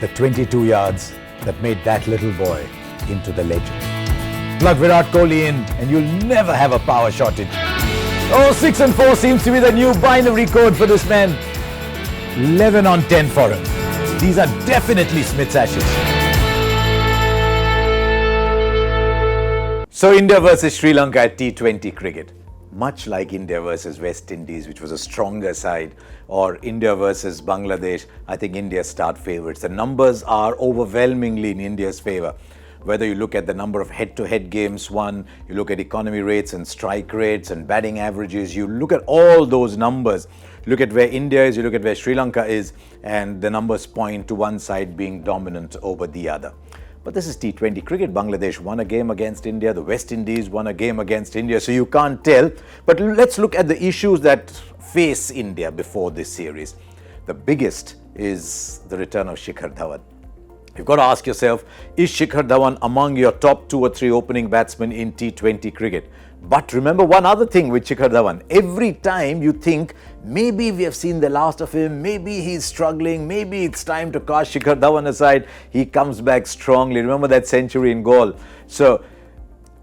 the 22 yards that made that little boy into the legend. Plug Virat Kohli in and you'll never have a power shortage. Oh, 6 and 4 seems to be the new binary code for this man. 11 on 10 for him. These are definitely Smith's ashes. So India versus Sri Lanka at T20 cricket. Much like India versus West Indies, which was a stronger side, or India versus Bangladesh, I think India start favourites. The numbers are overwhelmingly in India's favour. Whether you look at the number of head-to-head games won, you look at economy rates and strike rates and batting averages, you look at all those numbers, look at where India is, you look at where Sri Lanka is, and the numbers point to one side being dominant over the other. But this is T20 cricket. Bangladesh won a game against India. The West Indies won a game against India. So you can't tell. But let's look at the issues that face India before this series. The biggest is the return of Shikhar Dhawan. You've got to ask yourself, is Shikhar Dhawan among your top 2 or 3 opening batsmen in T20 cricket? But remember one other thing with Shikhar Dhawan. Every time you think, maybe we have seen the last of him, maybe he's struggling, maybe it's time to cast Shikhar Dhawan aside, he comes back strongly. Remember that century in goal. So,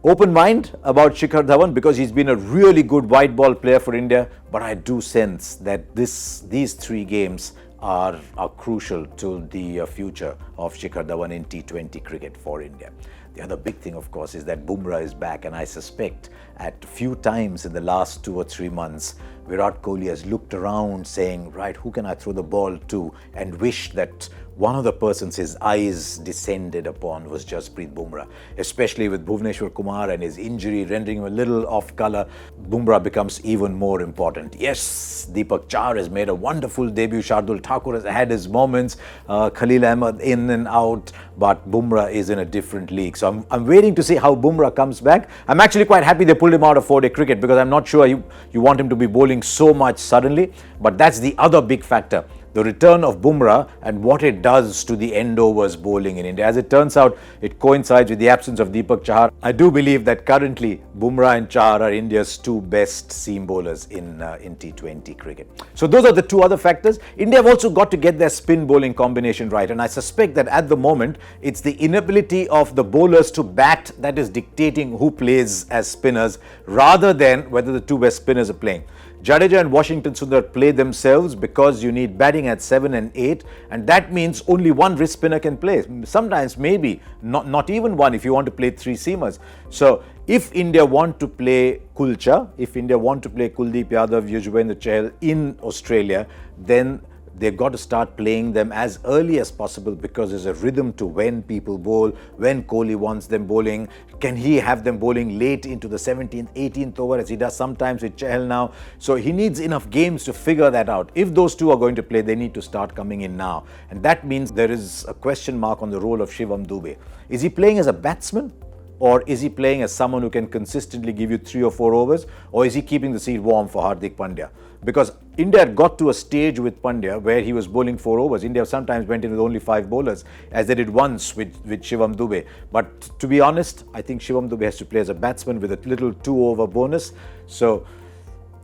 open mind about Shikhar Dhawan because he's been a really good white ball player for India. But I do sense that these 3 games are crucial to the future of Shikhar Dhawan in T20 cricket for India. The other big thing, of course, is that Bumrah is back, and I suspect at few times in the last 2 or 3 months, Virat Kohli has looked around saying, right, who can I throw the ball to, and wish that one of the persons his eyes descended upon was Jasprit Bumrah. Especially with Bhuvneshwar Kumar and his injury rendering him a little off colour, Bumrah becomes even more important. Yes, Deepak Chahar has made a wonderful debut. Shardul Thakur has had his moments. Khalil Ahmed in and out. But Bumrah is in a different league. So I'm waiting to see how Bumrah comes back. I'm actually quite happy they pulled him out of 4-day cricket because I'm not sure you want him to be bowling so much suddenly. But that's the other big factor. The return of Bumrah and what it does to the end-overs bowling in India. As it turns out, it coincides with the absence of Deepak Chahar. I do believe that currently Bumrah and Chahar are India's 2 best seam bowlers in T20 cricket. So those are the 2 other factors. India have also got to get their spin bowling combination right. And I suspect that at the moment, it's the inability of the bowlers to bat that is dictating who plays as spinners rather than whether the 2 best spinners are playing. Jadeja and Washington Sundar play themselves because you need batting at 7 and 8, and that means only one wrist spinner can play. Sometimes maybe not even one if you want to play 3 seamers. So if India want to play Kulcha, if India want to play Kuldeep Yadav, Yuzvendra Chahal in Australia, then they've got to start playing them as early as possible because there's a rhythm to when people bowl, when Kohli wants them bowling. Can he have them bowling late into the 17th, 18th over as he does sometimes with Chahal now? So he needs enough games to figure that out. If those 2 are going to play, they need to start coming in now. And that means there is a question mark on the role of Shivam Dube. Is he playing as a batsman? Or is he playing as someone who can consistently give you 3 or 4 overs? Or is he keeping the seat warm for Hardik Pandya? Because India had got to a stage with Pandya where he was bowling 4 overs. India sometimes went in with only 5 bowlers, as they did once with Shivam Dube. But to be honest, I think Shivam Dube has to play as a batsman with a little 2-over bonus. So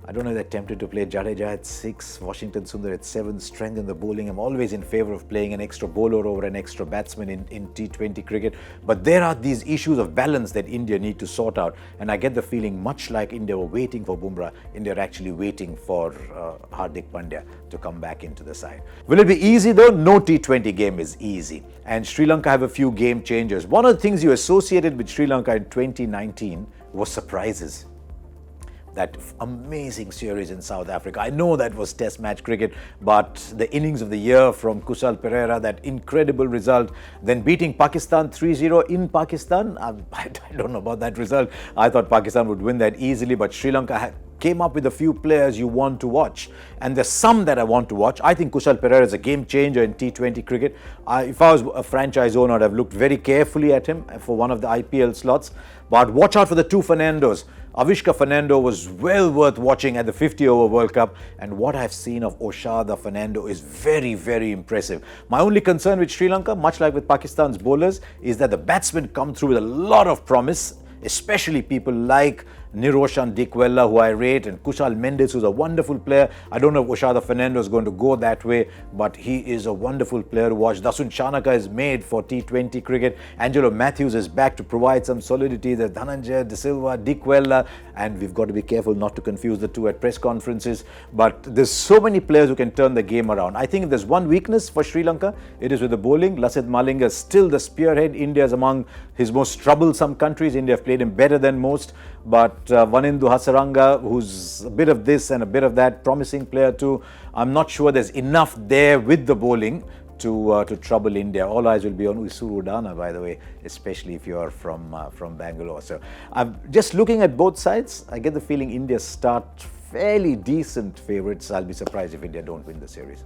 I don't know if they're tempted to play Jadeja at 6, Washington Sundar at 7, strengthen the bowling. I'm always in favour of playing an extra bowler over an extra batsman in T20 cricket. But there are these issues of balance that India need to sort out. And I get the feeling, much like India were waiting for Bumrah, India are actually waiting for Hardik Pandya to come back into the side. Will it be easy though? No T20 game is easy. And Sri Lanka have a few game changers. One of the things you associated with Sri Lanka in 2019 was surprises. That amazing series in South Africa. I know that was test match cricket, but the innings of the year from Kusal Perera, that incredible result, then beating Pakistan 3-0 in Pakistan. I don't know about that result. I thought Pakistan would win that easily, but Sri Lanka came up with a few players you want to watch. And there's some that I want to watch. I think Kusal Perera is a game changer in T20 cricket. If I was a franchise owner, I'd have looked very carefully at him for one of the IPL slots. But watch out for the 2 Fernandos. Avishka Fernando was well worth watching at the 50-over World Cup, and what I've seen of Oshada Fernando is very, very impressive. My only concern with Sri Lanka, much like with Pakistan's bowlers, is that the batsmen come through with a lot of promise, especially people like Niroshan Dickwella, who I rate, and Kushal Mendes, who's a wonderful player. I don't know if Oshada Fernando is going to go that way, but he is a wonderful player to watch. Dasun Chanaka is made for T20 cricket. Angelo Matthews is back to provide some solidity. There's Dhananjay, De Silva, Dickwella, and we've got to be careful not to confuse the two at press conferences. But there's so many players who can turn the game around. I think if there's one weakness for Sri Lanka, it is with the bowling. Lasith Malinga is still the spearhead. India is among his most troublesome countries. India have played him better than most. But Vanindu Hasaranga, who's a bit of this and a bit of that, promising player too. I'm not sure there's enough there with the bowling to trouble India. All eyes will be on Usuru Udana, by the way, especially if you're from Bangalore. So I'm just looking at both sides. I get the feeling India start fairly decent favourites. I'll be surprised if India don't win the series.